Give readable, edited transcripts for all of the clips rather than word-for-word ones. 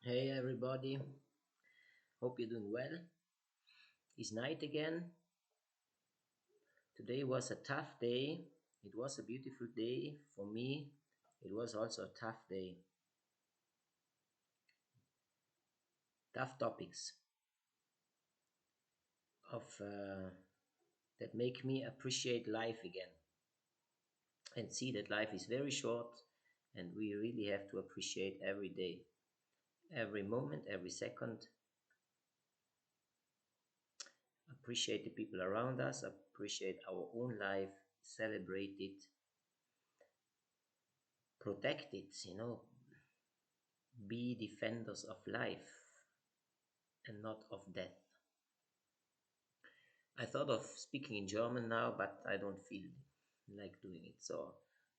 Hey everybody, hope you're doing well. It's night again. Today was a tough day. It was a beautiful day for me. It was also a tough day. Tough topics of that make me appreciate life again and see that life is very short and we really have to appreciate every day, every moment, every second. Appreciate the people around us, appreciate our own life, celebrate it, protect it, be defenders of life and not of death. I thought of speaking in German now, but I don't feel like doing it. So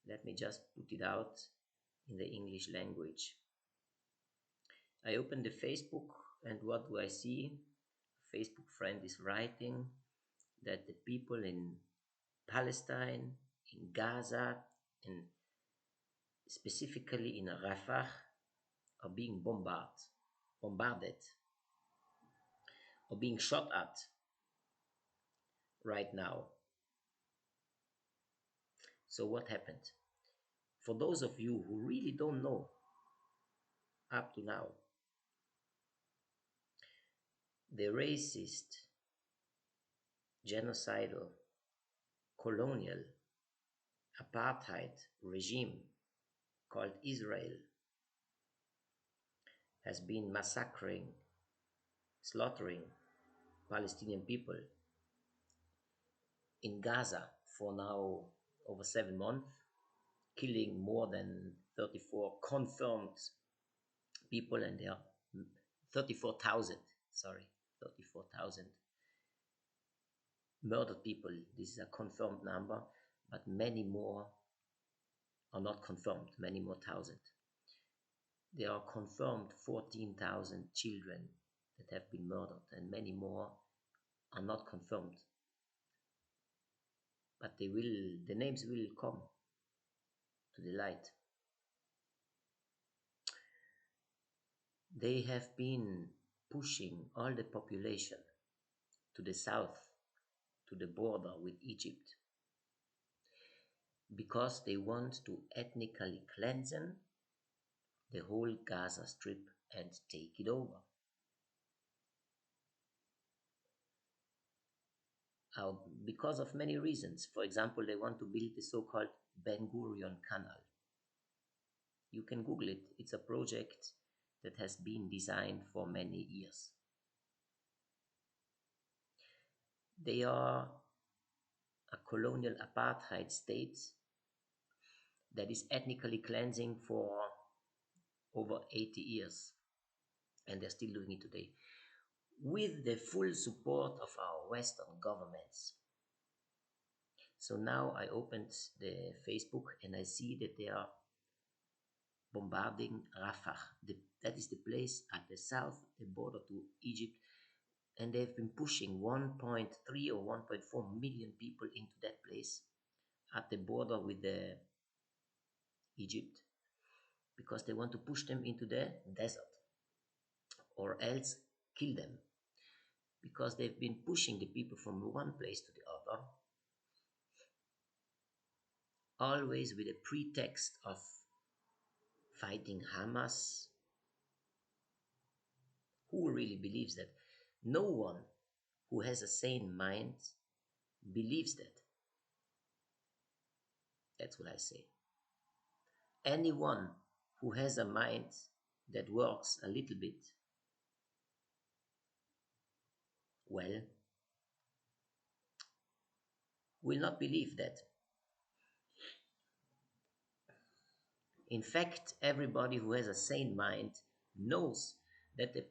let me just put it out in the English language. I open the Facebook and what do I see? A Facebook friend is writing that the people in Palestine, in Gaza, and specifically in Rafah are being bombarded, or being shot at right now. So what happened? For those of you who really don't know up to now, the racist, genocidal, colonial, apartheid regime called Israel has been massacring, slaughtering Palestinian people in Gaza for now over 7 months, killing more than 34 confirmed people, and there are 34,000, sorry, 34,000 murdered people. This is a confirmed number, but many more are not confirmed, many more thousand. There are confirmed 14,000 children that have been murdered, and many more are not confirmed. But the names will come to the light. They have been pushing all the population to the south, to the border with Egypt, because they want to ethnically cleanse the whole Gaza Strip and take it over. Because of many reasons. For example, they want to build the so-called Ben Gurion Canal. You can Google it. It's a project that has been designed for many years. They are a colonial apartheid state that is ethnically cleansing for over 80 years, and they're still doing it today with the full support of our Western governments. So now I opened the Facebook and I see that they are bombarding Rafah. That is the place at the south, the border to Egypt, and they've been pushing 1.3 or 1.4 million people into that place at the border with the Egypt, because they want to push them into the desert or else kill them, because they've been pushing the people from one place to the other, always with a pretext of fighting Hamas. Who really believes that? No one who has a sane mind believes that. That's what I say. Anyone who has a mind that works a little bit well will not believe that. In fact, everybody who has a sane mind knows that the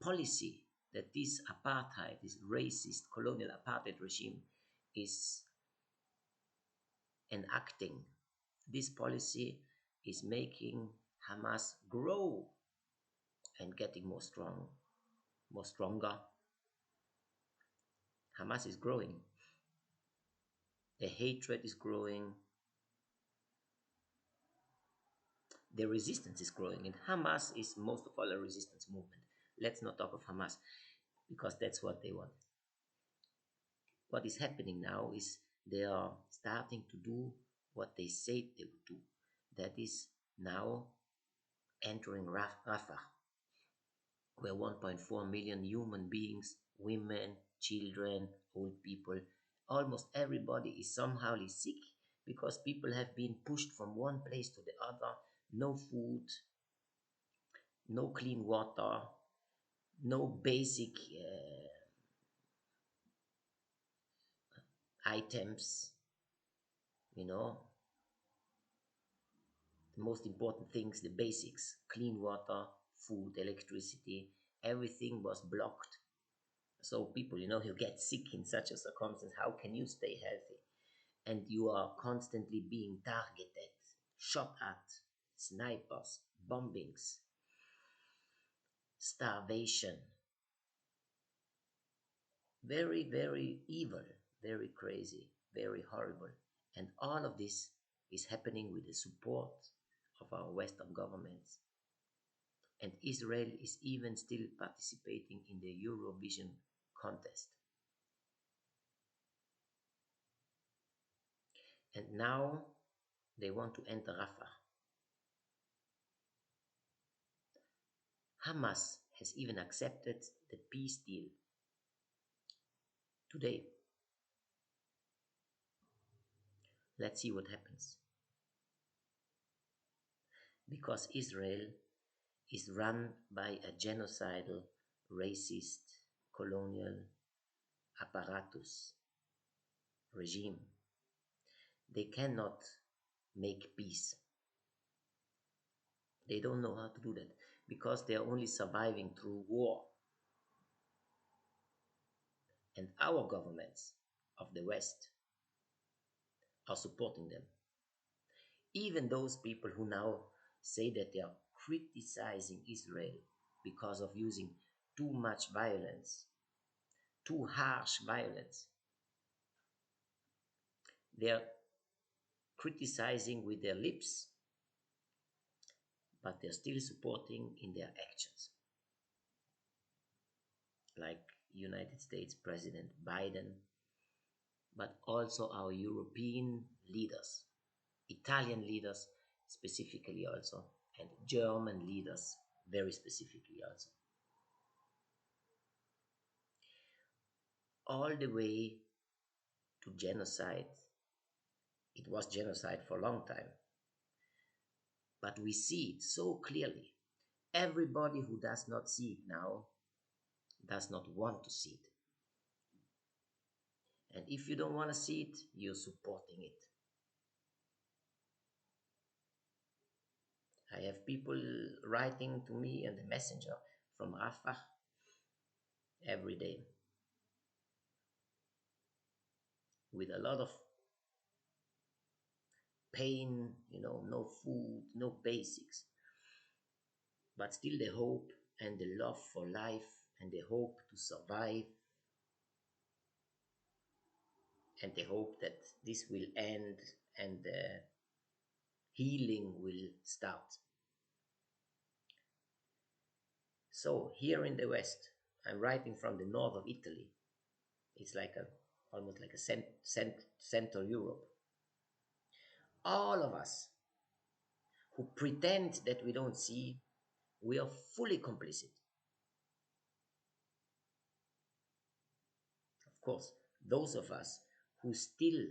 policy that this apartheid, this racist colonial apartheid regime is enacting, this policy is making Hamas grow and getting more stronger. Hamas is growing. The hatred is growing. The resistance is growing, and Hamas is most of all a resistance movement. Let's not talk of Hamas because that's what they want. What is happening now is they are starting to do what they said they would do. That is now entering Rafah, where 1.4 million human beings, women, children, old people, almost everybody is somehow sick because people have been pushed from one place to the other. No food, no clean water, no basic items, you know, the most important things, the basics, clean water, food, electricity, everything was blocked. So people, you get sick in such a circumstance. How can you stay healthy? And you are constantly being targeted, shot at, snipers, bombings, starvation. Very, very evil, very crazy, very horrible. And all of this is happening with the support of our Western governments. And Israel is even still participating in the Eurovision contest. And now they want to enter Rafah. Hamas has even accepted the peace deal today. Let's see what happens. Because Israel is run by a genocidal, racist, colonial apparatus regime. They cannot make peace. They don't know how to do that because they are only surviving through war. And our governments of the West are supporting them. Even those people who now say that they are criticizing Israel because of using too much violence, too harsh violence. They are criticizing with their lips, but they're still supporting in their actions. Like United States President Biden, but also our European leaders, Italian leaders specifically also, and German leaders very specifically also. All the way to genocide. It was genocide for a long time. But we see it so clearly. Everybody who does not see it now does not want to see it. And if you don't want to see it, you're supporting it. I have people writing to me on the messenger from Rafah every day with a lot of pain, no food, no basics, but still the hope and the love for life and the hope to survive and the hope that this will end and healing will start. So here in the West, I'm writing from the north of Italy. It's like almost like a Central Europe. All of us who pretend that we don't see, we are fully complicit. Of course, those of us who still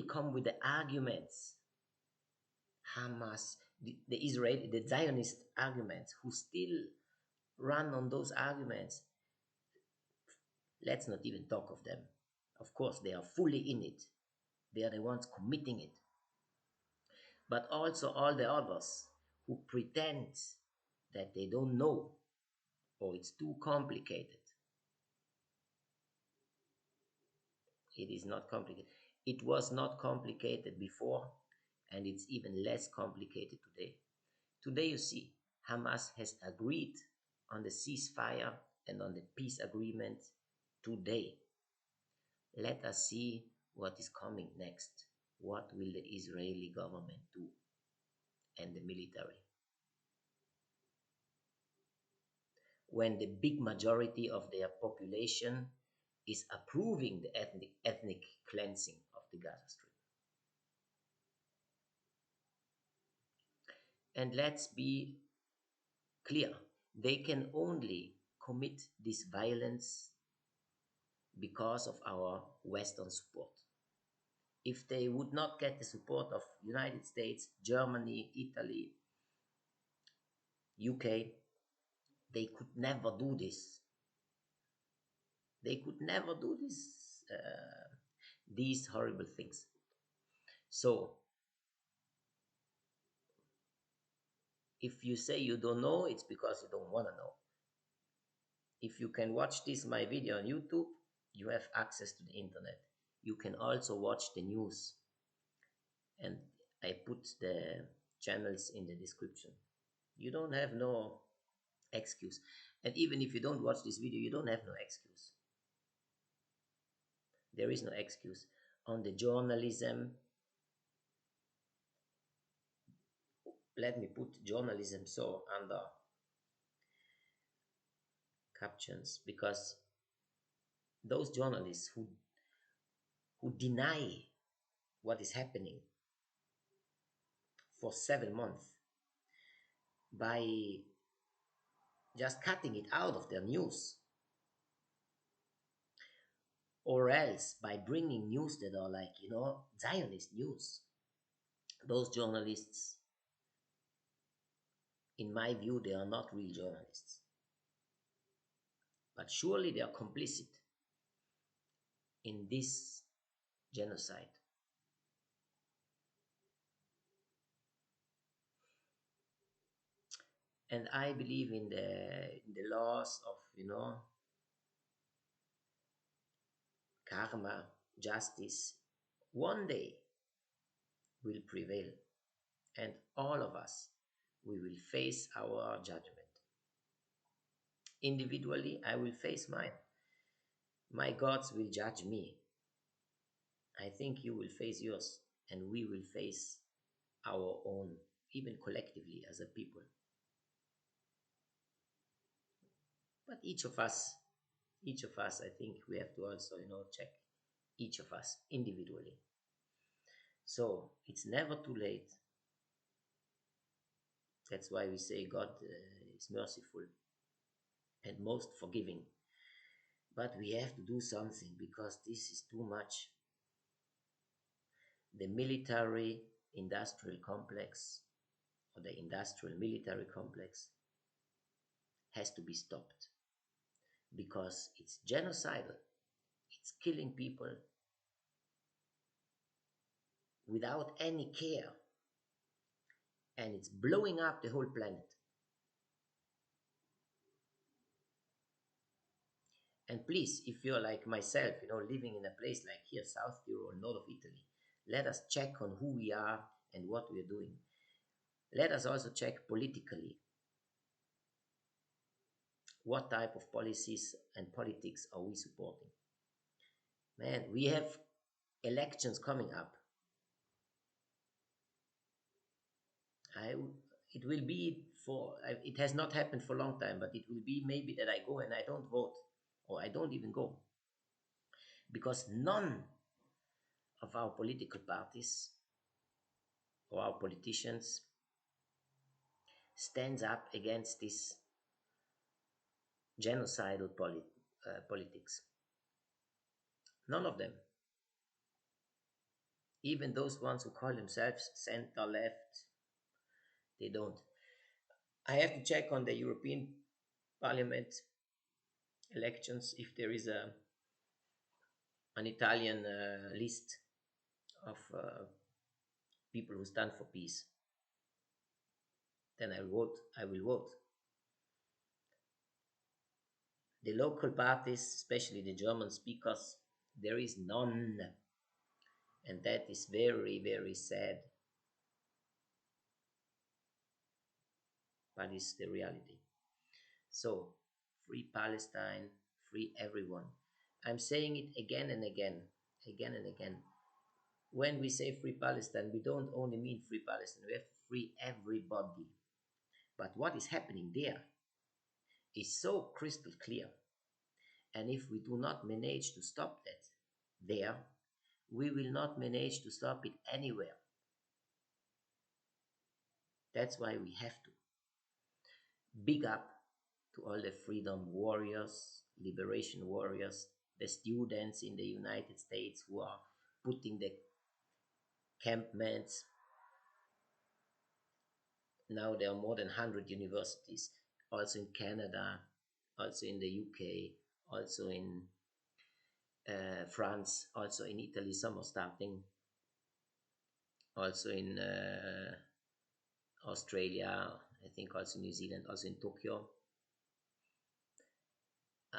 come with the arguments, Hamas, the Zionist arguments, who still run on those arguments, let's not even talk of them. Of course, they are fully in it. They are the ones committing it. But also all the others who pretend that they don't know or it's too complicated. It is not complicated. It was not complicated before, and it's even less complicated today. Today, you see, Hamas has agreed on the ceasefire and on the peace agreement today. Let us see what is coming next. what will the Israeli government do and the military when the big majority of their population is approving the ethnic cleansing of the Gaza Strip? And let's be clear, they can only commit this violence because of our Western support. If they would not get the support of United States, Germany, Italy, UK, they could never do this. They could never do these horrible things. So, if you say you don't know, it's because you don't want to know. If you can watch this my video on YouTube, you have access to the internet. You can also watch the news, and I put the channels in the description. You don't have no excuse. And even if you don't watch this video, you don't have no excuse. There is no excuse. On the journalism, let me put journalism so under captions, because those journalists who deny what is happening for 7 months by just cutting it out of their news, or else by bringing news that are like, Zionist news, those journalists, in my view, they are not real journalists. But surely they are complicit in this genocide. And I believe in the laws of, karma, justice. One day will prevail, and all of us, we will face our judgment. Individually, I will face mine. My gods will judge me. I think you will face yours, and we will face our own, even collectively as a people. But each of us, I think we have to also, check each of us individually. So it's never too late. That's why we say God is merciful and most forgiving. But we have to do something because this is too much. The military industrial complex, or the industrial military complex, has to be stopped because it's genocidal. It's killing people without any care, and it's blowing up the whole planet. And please, if you're like myself, living in a place like here, South Tyrol, north of Italy, let us check on who we are and what we are doing. Let us also check politically what type of policies and politics are we supporting. Man, we have elections coming up. It will be it has not happened for a long time, but it will be maybe that I go and I don't vote, or I don't even go, because none of our political parties or our politicians stands up against this genocidal politics. None of them. Even those ones who call themselves center left, they don't. I have to check on the European Parliament elections if there is an Italian list of people who stand for peace. Then I will vote. I will vote. The local parties, especially the German speakers, there is none, and that is very, very sad. But it's the reality. So, free Palestine, free everyone. I'm saying it again and again, again and again. When we say free Palestine, we don't only mean free Palestine, we have to free everybody. But what is happening there is so crystal clear. And if we do not manage to stop that there, we will not manage to stop it anywhere. That's why we have to. Big up to all the freedom warriors, liberation warriors, the students in the United States who are putting the campments. Now there are more than 100 universities, also in Canada, also in the UK, also in France, also in Italy, some are starting, also in Australia, I think also New Zealand, also in Tokyo.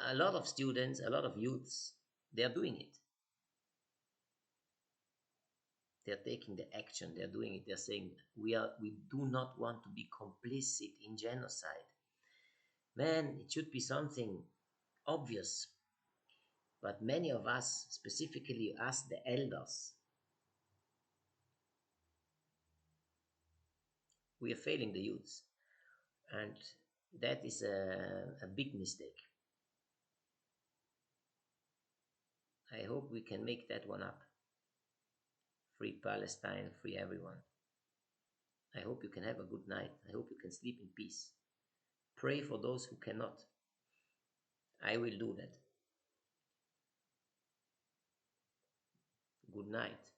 A lot of students, a lot of youths, they are doing it. They're taking the action, they're doing it, they're saying we do not want to be complicit in genocide. Man, it should be something obvious. But many of us, specifically us, the elders, we are failing the youths. And that is a big mistake. I hope we can make that one up. Free Palestine, free everyone. I hope you can have a good night. I hope you can sleep in peace. Pray for those who cannot. I will do that. Good night.